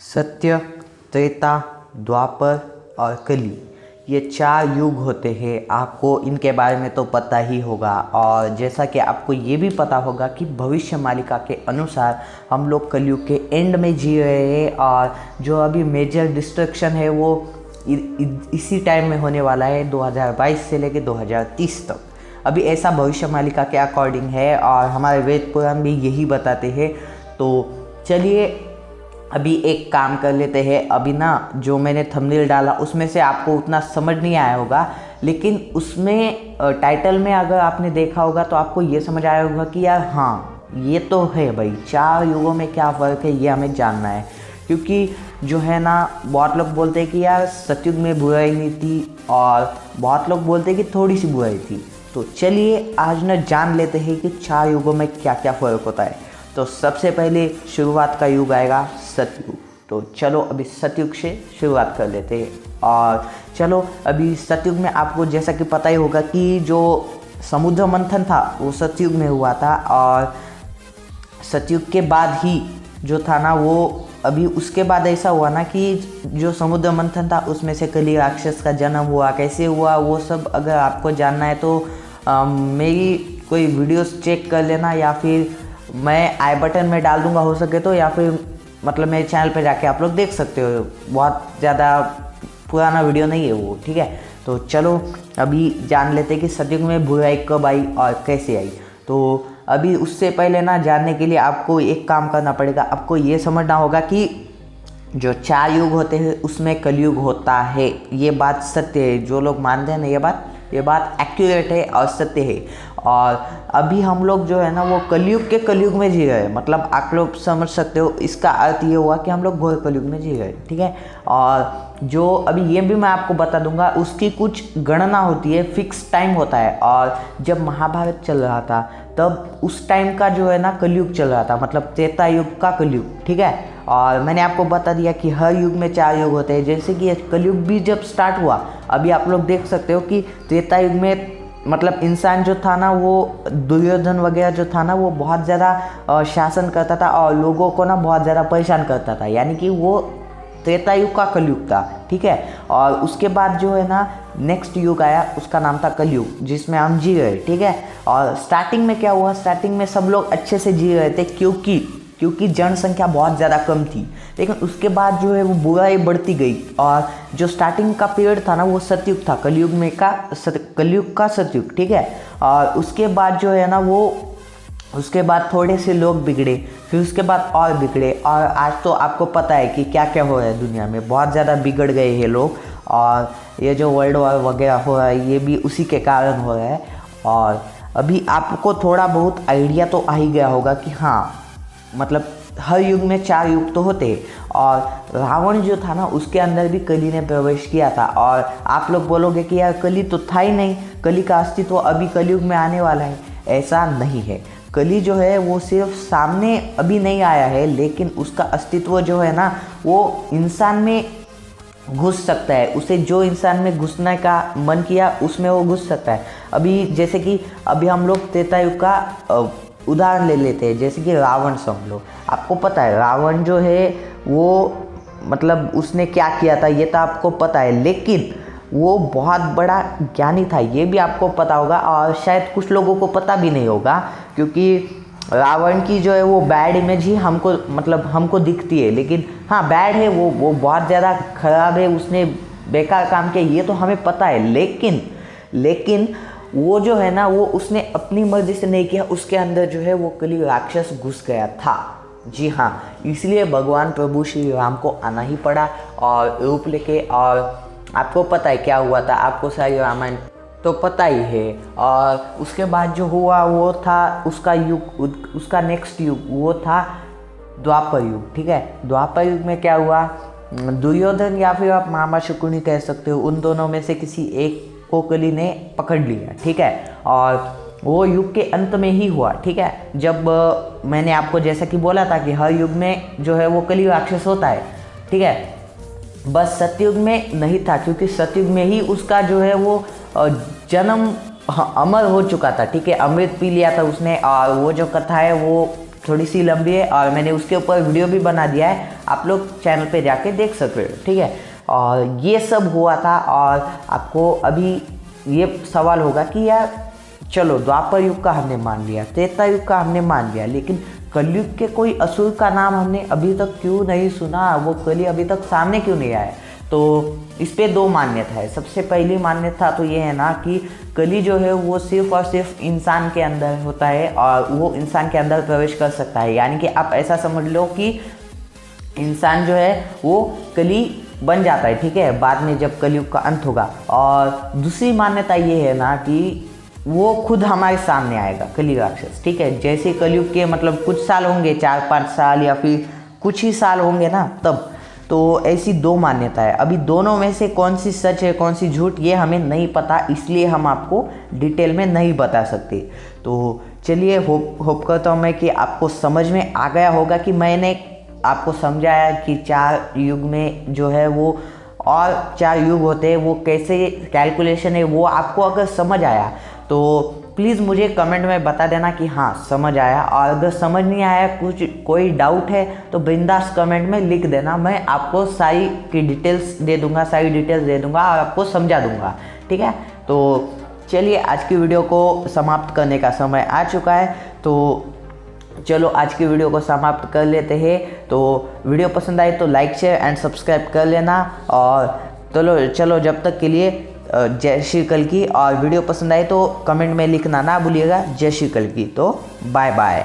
सत्य, त्रेता, द्वापर और कली, ये 4 युग होते हैं। आपको इनके बारे में तो पता ही होगा। और जैसा कि आपको ये भी पता होगा कि भविष्य मालिका के अनुसार हम लोग कलयुग के एंड में जी रहे हैं और जो अभी मेजर डिस्ट्रक्शन है वो इसी टाइम में होने वाला है, 2022 से लेकर 2030 तक। अभी ऐसा भविष्य मालिका के अकॉर्डिंग है और हमारे वेद पुराण भी यही बताते हैं। तो चलिए अभी एक काम कर लेते हैं। अभी ना जो मैंने थंबनेल डाला उसमें से आपको उतना समझ नहीं आया होगा, लेकिन उसमें टाइटल में अगर आपने देखा होगा तो आपको ये समझ आया होगा कि यार हाँ ये तो है भाई, 4 युगों में क्या फ़र्क है ये हमें जानना है। क्योंकि जो है ना बहुत लोग बोलते हैं कि यार सतयुग में बुराई नहीं थी और बहुत लोग बोलते हैं कि थोड़ी सी बुराई थी। तो चलिए आज ना जान लेते हैं कि 4 युगों में क्या क्या फ़र्क होता है। तो सबसे पहले शुरुआत का युग आएगा सतयुग। तो चलो अभी सतयुग से शुरुआत कर लेते हैं। और चलो अभी सतयुग में आपको जैसा कि पता ही होगा कि जो समुद्र मंथन था वो सतयुग में हुआ था। और सतयुग के बाद ही जो था ना वो अभी उसके बाद ऐसा हुआ ना कि जो समुद्र मंथन था उसमें से कली राक्षस का जन्म हुआ, कैसे हुआ वो सब अगर आपको जानना है तो मेरी कोई वीडियोस चेक कर लेना, या फिर मैं आई बटन में डाल दूंगा हो सके तो, या फिर मतलब मेरे चैनल पे जाके आप लोग देख सकते हो। बहुत ज़्यादा पुराना वीडियो नहीं है वो, ठीक है। तो चलो अभी जान लेते हैं कि सतयुग में बुराई कब आई और कैसे आई। तो अभी उससे पहले ना जानने के लिए आपको एक काम करना पड़ेगा। आपको ये समझना होगा कि जो 4 युग होते हैं उसमें कलयुग होता है। ये बात सत्य है। जो लोग मानते हैं ना ये बात एक्यूरेट है और सत्य है। और अभी हम लोग जो है ना वो कलयुग के कलयुग में जी रहे हैं। मतलब आप लोग समझ सकते हो, इसका अर्थ ये हुआ कि हम लोग घोर कलयुग में जी रहे हैं, ठीक है। और जो अभी ये भी मैं आपको बता दूंगा, उसकी कुछ गणना होती है, फिक्स टाइम होता है। और जब महाभारत चल रहा था तब उस टाइम का जो है ना कलयुग चल रहा था, मतलब त्रेता युग का कलयुग, ठीक है। और मैंने आपको बता दिया कि हर युग में 4 युग होते हैं। जैसे कि कलयुग भी जब स्टार्ट हुआ, अभी आप लोग देख सकते हो कि त्रेता युग में मतलब इंसान जो था ना वो दुर्योधन वगैरह जो था ना वो बहुत ज़्यादा शासन करता था और लोगों को ना बहुत ज़्यादा परेशान करता था, यानी कि वो त्रेता युग का कलयुग था, ठीक है। और उसके बाद जो है ना नेक्स्ट युग आया, उसका नाम था कलयुग, जिसमें हम जी रहे, ठीक है। और स्टार्टिंग में क्या हुआ, स्टार्टिंग में सब लोग अच्छे से जी रहे थे क्योंकि जनसंख्या बहुत ज़्यादा कम थी। लेकिन उसके बाद जो है वो बुराई बढ़ती गई और जो स्टार्टिंग का पीरियड था ना वो सतयुग था, कलयुग का सतयुग, ठीक है। और उसके बाद जो है ना वो उसके बाद थोड़े से लोग बिगड़े, फिर उसके बाद और बिगड़े, और आज तो आपको पता है कि क्या क्या हो रहा है दुनिया में। बहुत ज़्यादा बिगड़ गए हैं लोग और ये जो वर्ल्ड वॉर वगैरह हो रहा है ये भी उसी के कारण हो रहा है। और अभी आपको थोड़ा बहुत आइडिया तो आ ही गया होगा कि हाँ मतलब हर युग में 4 युग तो होते हैं। और रावण जो था ना उसके अंदर भी कली ने प्रवेश किया था। और आप लोग बोलोगे कि यार कली तो था ही नहीं, कली का अस्तित्व अभी कलयुग में आने वाला है। ऐसा नहीं है। कली जो है वो सिर्फ सामने अभी नहीं आया है, लेकिन उसका अस्तित्व जो है ना वो इंसान में घुस सकता है। उसे जो इंसान में घुसने का मन किया उसमें वो घुस सकता है। अभी जैसे कि अभी हम लोग त्रेता युग का उदाहरण ले लेते हैं, जैसे कि रावण समझ लो। आपको पता है रावण जो है वो मतलब उसने क्या किया था ये तो आपको पता है, लेकिन वो बहुत बड़ा ज्ञानी था ये भी आपको पता होगा। और शायद कुछ लोगों को पता भी नहीं होगा, क्योंकि रावण की जो है वो बैड इमेज ही हमको दिखती है। लेकिन हाँ बैड है वो बहुत ज़्यादा ख़राब है, उसने बेकार काम किया ये तो हमें पता है। लेकिन वो जो है ना वो उसने अपनी मर्जी से नहीं किया, उसके अंदर जो है वो कली राक्षस घुस गया था। जी हाँ, इसलिए भगवान प्रभु श्री राम को आना ही पड़ा और रूप लेके। और आपको पता है क्या हुआ था, आपको सारी रामायण तो पता ही है। और उसके बाद जो हुआ वो था उसका नेक्स्ट युग वो था द्वापर युग, ठीक है। द्वापर युग में क्या हुआ, दुर्योधन या फिर आप मामा शकुनी कह सकते हो, उन दोनों में से किसी एक को कली ने पकड़ लिया, ठीक है। और वो युग के अंत में ही हुआ, ठीक है। जब मैंने आपको जैसा कि बोला था कि हर युग में जो है वो कली राक्षस होता है, ठीक है। बस सतयुग में नहीं था, क्योंकि सतयुग में ही उसका जो है वो जन्म अमर हो चुका था, ठीक है। अमृत पी लिया था उसने। और वो जो कथा है वो थोड़ी सी लंबी है और मैंने उसके ऊपर वीडियो भी बना दिया है, आप लोग चैनल पे जाके देख सकते हो, ठीक है। और ये सब हुआ था। और आपको अभी ये सवाल होगा कि यार चलो द्वापर युग का हमने मान लिया, त्रेता युग का हमने मान लिया, लेकिन कलयुग के कोई असुर का नाम हमने अभी तक क्यों नहीं सुना, वो कली अभी तक सामने क्यों नहीं आया। तो इस पे दो मान्यता है। सबसे पहली मान्यता तो ये है ना कि कली जो है वो सिर्फ और सिर्फ इंसान के अंदर होता है और वो इंसान के अंदर प्रवेश कर सकता है। यानी कि आप ऐसा समझ लो कि इंसान जो है वो कली बन जाता है, ठीक है, बाद में जब कलयुग का अंत होगा। और दूसरी मान्यता ये है ना कि वो खुद हमारे सामने आएगा, कली राक्षस, ठीक है। जैसे कलयुग के मतलब कुछ साल होंगे, 4-5 साल या फिर कुछ ही साल होंगे ना तब। तो ऐसी दो मान्यता है। अभी दोनों में से कौन सी सच है कौन सी झूठ ये हमें नहीं पता, इसलिए हम आपको डिटेल में नहीं बता सकते। तो चलिए होप करता हूँ मैं कि आपको समझ में आ गया होगा कि मैंने आपको समझाया कि 4 युग में जो है वो और 4 युग होते हैं, वो कैसे कैलकुलेशन है, वो आपको अगर समझ आया तो प्लीज़ मुझे कमेंट में बता देना कि हाँ समझ आया। और अगर समझ नहीं आया, कुछ कोई डाउट है तो बिंदास कमेंट में लिख देना, मैं आपको सारी की डिटेल्स दे दूँगा, सारी डिटेल्स दे दूँगा और आपको समझा दूँगा, ठीक है। तो चलिए आज की वीडियो को समाप्त करने का समय आ चुका है, तो चलो आज की वीडियो को समाप्त कर लेते हैं। तो वीडियो पसंद आए तो लाइक शेयर एंड सब्सक्राइब कर लेना। और चलो जब तक के लिए जय श्री कल की। और वीडियो पसंद आए तो कमेंट में लिखना ना भूलिएगा जय श्री कल की। तो बाय बाय।